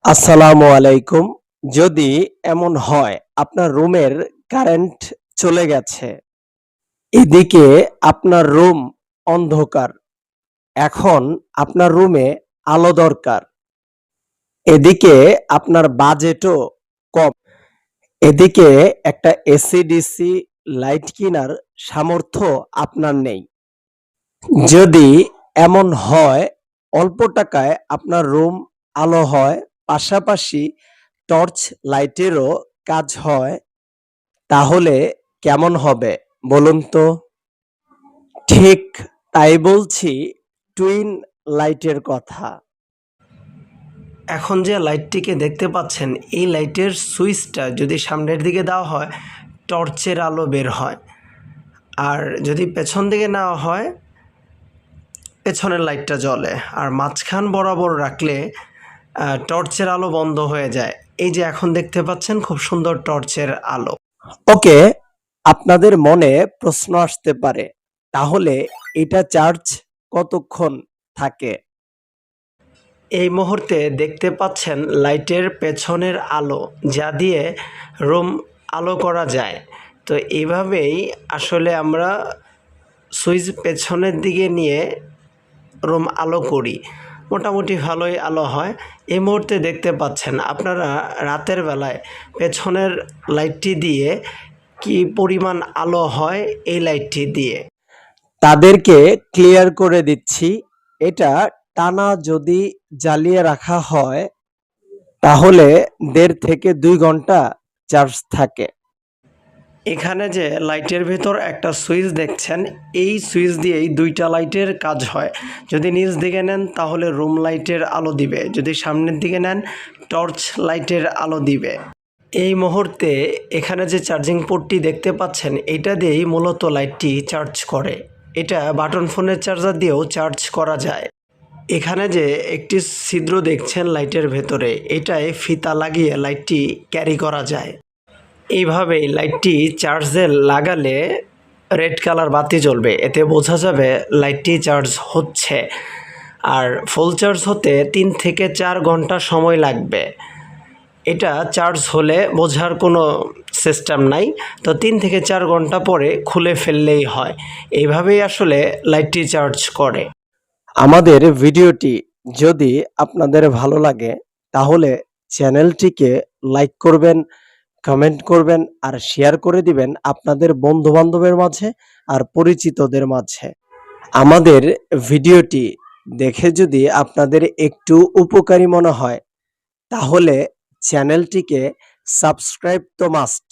আসসালামু আলাইকুম। যদি এমন হয় আপনার রুমের কারেন্ট চলে গেছে, এদিকে আপনার রুম অন্ধকার। এখন আপনার রুমে আলো দরকার। এদিকে আপনার বাজেটও কম। এদিকে একটা এসি-ডিসি লাইট কিনার সামর্থ্য আপনার নেই। যদি এমন হয় অল্প টাকায় আপনার রুম আলো হয়, পাশাপাশি টর্চ লাইটেরও কাজ হয়, তাহলে কেমন হবে বলুন তো? ঠিক তাই বলছি, টুইন লাইটের কথা। এখন যে লাইটটিকে দেখতে পাচ্ছেন, এই লাইটের সুইচটা যদি সামনের দিকে দেওয়া হয়, টর্চের আলো বের হয়। আর যদি পেছন দিকে নেওয়া হয়, পেছনের লাইটটা জ্বলে। আর মাঝখান বরাবর রাখলে টর্চের আলো বন্ধ হয়ে যায়। এই যে এখন দেখতে পাচ্ছেন খুব সুন্দর টর্চের আলো। ওকে, আপনাদের মনে প্রশ্ন আসতে পারে, তাহলে এটা চার্জ কতক্ষণ থাকে? এই মুহূর্তে দেখতে পাচ্ছেন লাইটের পেছনের আলো, যা দিয়ে রুম আলো করা যায়। তো এইভাবেই আসলে আমরা সুইচ পেছনের দিকে নিয়ে রুম আলো করি। মোটামুটি ভালোই আলো হয়। এই মুহূর্তে দেখতে পাচ্ছেন আপনারা রাতের বেলায় পেছনের লাইটটি দিয়ে কি পরিমাণ আলো হয় এই লাইটটি দিয়ে। তাদেরকে ক্লিয়ার করে দিচ্ছি, এটা টানা যদি জ্বালিয়ে রাখা হয়, তাহলে ১.৫ থেকে ২ ঘন্টা চার্জ থাকে। এখানে যে লাইটের ভেতর একটা সুইচ দেখছেন, এই সুইচ দিয়েই ২টা লাইটের কাজ হয়। যদি নিচ দিকে নেন তাহলে রুম লাইটের আলো দিবে, যদি সামনের দিকে নেন টর্চ লাইটের আলো দিবে। এই মুহূর্তে এখানে যে চার্জিং পোর্টটি দেখতে পাচ্ছেন, এটা দিয়েই মূলত লাইটটি চার্জ করে। এটা বাটন ফোনের চার্জার দিয়েও চার্জ করা যায়। এখানে যে একটি ছিদ্র দেখছেন লাইটের ভেতরে, এটায় ফিতা লাগিয়ে লাইটটি ক্যারি করা যায়। এইভাবেই লাইটটি চার্জে লাগালে রেড কালার বাতি জ্বলবে, এতে বোঝা যাবে লাইটটি চার্জ হচ্ছে। আর ফুল চার্জ হতে ৩ থেকে ৪ ঘন্টা সময় লাগবে। এটা চার্জ হলে বোঝার কোনো সিস্টেম নাই, তো ৩ থেকে ৪ ঘন্টা পরে খুলে ফেললেই হয়। এইভাবেই আসলে লাইটটি চার্জ করে। আমাদের ভিডিওটি যদি আপনাদের ভালো লাগে, তাহলে চ্যানেলটিকে লাইক করবেন, কমেন্ট করবেন আর শেয়ার করে দিবেন আপনাদের বন্ধু-বান্ধবের মাঝে আর পরিচিতদের মাঝে। আমাদের ভিডিওটি দেখে যদি আপনাদের একটু উপকারী মনে হয়, তাহলে চ্যানেলটিকে সাবস্ক্রাইব তো মাস্ট।